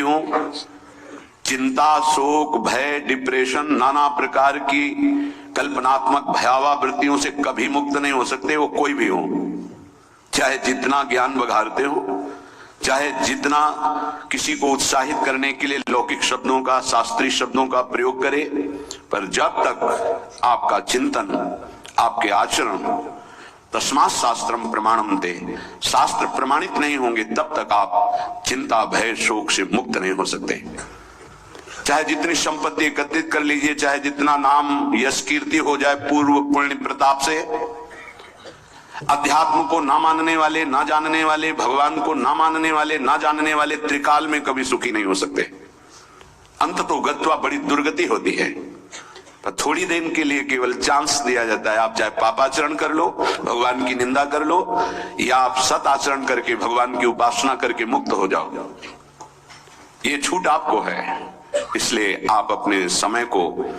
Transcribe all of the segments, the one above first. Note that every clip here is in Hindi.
हों, चिंता, शोक, भय, डिप्रेशन, नाना प्रकार की कल्पनात्मक भयावह वृत्तियों से कभी मुक्त नहीं हो सकते, वो कोई भी हो, चाहे जितना ज्ञान बघारते हो, चाहे जितना किसी को उत्साहित करने के लिए लौकिक शब्दों का, शास्त्रीय शब्दों का प्रयोग करे, पर जब तक आपका चिंतन, आपके आचरण तस्मात् शास्त्रम प्रमाणमते, शास्त्र प्रमाणित नहीं होंगे, तब तक आप चिंता, भय, शोक से मुक्त नहीं हो सकते। चाहे जितनी संपत्ति एकत्रित कर लीजिए, चाहे जितना नाम यश कीर्ति हो जाए पूर्व पुण्य प्रताप से, अध्यात्म को ना मानने वाले, ना जानने वाले, भगवान को ना मानने वाले, ना जानने वाले त्रिकाल में कभी सुखी नहीं हो सकते। अंत तो गत्वा बड़ी दुर्गति होती है। पर थोड़ी देर के लिए केवल चांस दिया जाता है। आप चाहे पापाचरण कर लो, भगवान की निंदा कर लो, या आप सत आचरण करके भगवान की उपासना करके मुक्त हो जाओ। ये छूट आपको है। इसलिए आप अपने समय को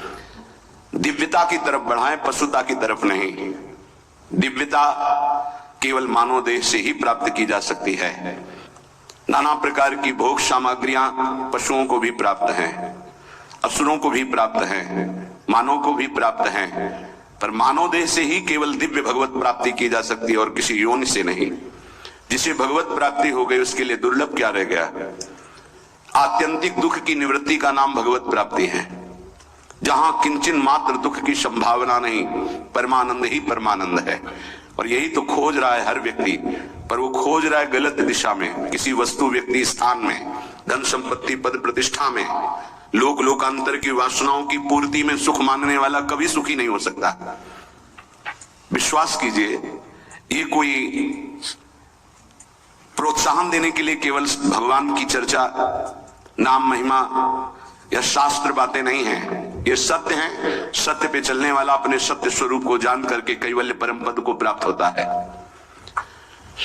दिव्यता की तरफ बढ़ाएं, पशुता की तरफ नहीं। दिव्यता केवल मानव देह से ही प्राप्त की जा सकती है। नाना प्रकार की भोग सामग्रियां पशुओं को भी प्राप्त हैं, असुरों को भी प्राप्त हैं, मानव को भी प्राप्त हैं, पर मानव देह से ही केवल दिव्य भगवत प्राप्ति की जा सकती है और किसी योनि से नहीं। जिसे भगवत प्राप्ति हो गई उसके लिए दुर्लभ क्या रह गया। आत्यंतिक दुख की निवृत्ति का नाम भगवत प्राप्ति है। जहां किंचन मात्र दुख की संभावना नहीं, परमानंद ही परमानंद है। और यही तो खोज रहा है हर व्यक्ति, पर वो खोज रहा है गलत दिशा में, किसी वस्तु, व्यक्ति, स्थान में, धन संपत्ति, पद प्रतिष्ठा में, लोक लोकांतर की वासनाओं की पूर्ति में सुख मानने वाला कभी सुखी नहीं हो सकता। विश्वास कीजिए, ये कोई प्रोत्साहन देने के लिए केवल भगवान की चर्चा, नाम, महिमा या शास्त्र बातें नहीं है। ये सत्य है। सत्य पे चलने वाला अपने सत्य स्वरूप को जान करके कैवल्य परम पद को प्राप्त होता है।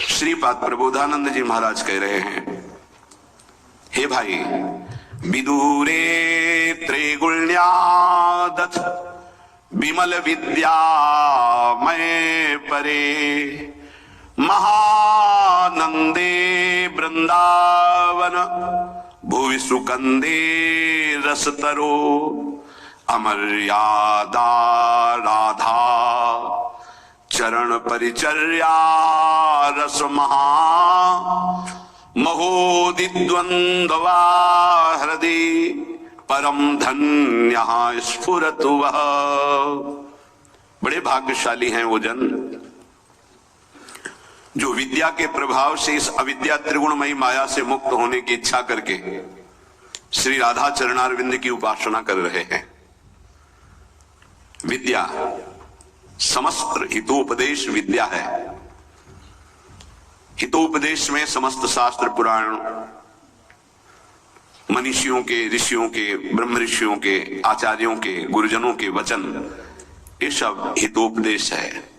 श्रीपाद प्रबोधानंद जी महाराज कह रहे हैं, हे भाई, विदूरे त्रैगुण्यादथ विमल विद्या मय परे, महानंदे वृंदावन भुवि सुकंदे रसतरो, अमर्यादा राधा चरण परिचर्या रस महा, महोदिद्वंद्वा हृदय परम धन्य स्फुरतु वह। बड़े भाग्यशाली हैं वो जन जो विद्या के प्रभाव से इस अविद्या त्रिगुणमयी माया से मुक्त होने की इच्छा करके श्री राधा चरणारविंद की उपासना कर रहे हैं। विद्या समस्त हितोपदेश विद्या है। हितोपदेश में समस्त शास्त्र, पुराण, मनीषियों के, ऋषियों के, ब्रह्म ऋषियों के, आचार्यों के, गुरुजनों के वचन, ये सब हितोपदेश है।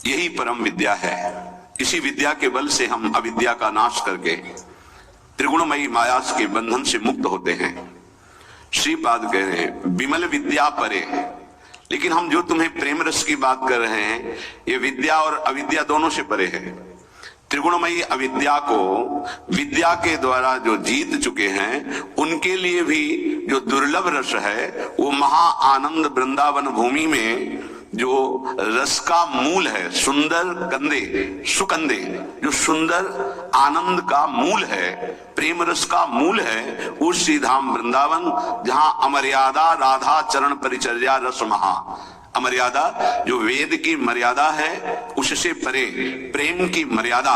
यही परम विद्या है। इसी विद्या के बल से हम अविद्या का नाश करके त्रिगुणमयी माया के बंधन से मुक्त होते हैं। श्रीपाद कह रहे हैं, विमल विद्या परे। लेकिन हम जो तुम्हें प्रेम रस की बात कर रहे हैं, ये विद्या और अविद्या दोनों से परे है। त्रिगुणमयी अविद्या को विद्या के द्वारा जो जीत चुके हैं, उनके लिए भी जो दुर्लभ रस है, वो महा आनंद वृंदावन भूमि में जो रस का मूल है, सुंदर कंदे, सुकंदे, जो सुंदर आनंद का मूल है, प्रेम रस का मूल है, उस श्री धाम वृंदावन, जहां अमर्यादा राधा चरण परिचर्या रस महा। अमर्यादा जो वेद की मर्यादा है, उससे परे प्रेम की मर्यादा,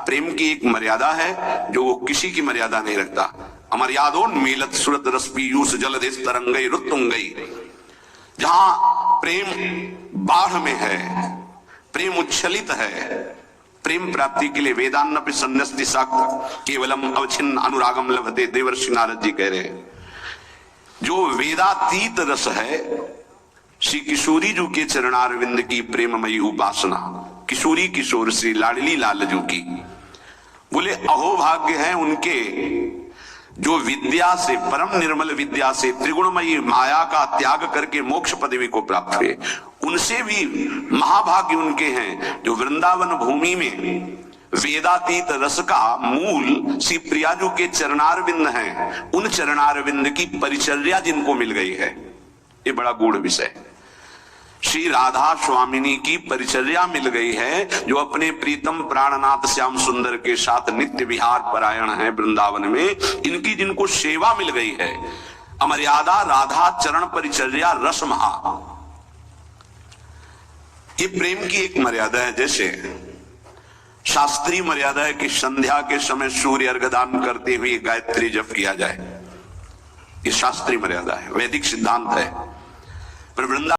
प्रेम की एक मर्यादा है जो वो किसी की मर्यादा नहीं रखता। अमर्यादोन्मीलत सुरत रस पीयूष जलधिस तरंगई रुत्तुंगई। जहां प्रेम बाढ़ में है, प्रेम उच्छलित है, प्रेम प्राप्ति के लिए वेदान्नपि सन्न्यस्ति शाक्त केवलम अवच्छिन्न अनुरागम लभते, देवर्षि नारद जी कह रहे हैं। जो वेदातीत रस है, श्री किशोरी जी के चरणारविंद की प्रेममयी उपासना, किशोरी किशोर श्री लाडली लाल जी की, बोले अहोभाग्य है उनके जो विद्या से, परम निर्मल विद्या से त्रिगुणमयी माया का त्याग करके मोक्ष पदवी को प्राप्त हुए। उनसे भी महाभाग्य उनके हैं जो वृंदावन भूमि में वेदातीत रस का मूल श्री प्रियाजू के चरणारविंद हैं। उन चरणारविंद की परिचर्या जिनको मिल गई है, ये बड़ा गूढ़ विषय। श्री राधा स्वामिनी की परिचर्या मिल गई है, जो अपने प्रीतम प्राणनाथ श्याम सुंदर के साथ नित्य विहार परायण है वृंदावन में। इनकी जिनको सेवा मिल गई है, अमर्यादा राधा चरण परिचर्या रस महा, ये प्रेम की एक मर्यादा है। जैसे शास्त्रीय मर्यादा है कि संध्या के समय सूर्य अर्घदान करते हुए गायत्री जप किया जाए, ये शास्त्रीय मर्यादा है, वैदिक सिद्धांत है। पर वृंदावन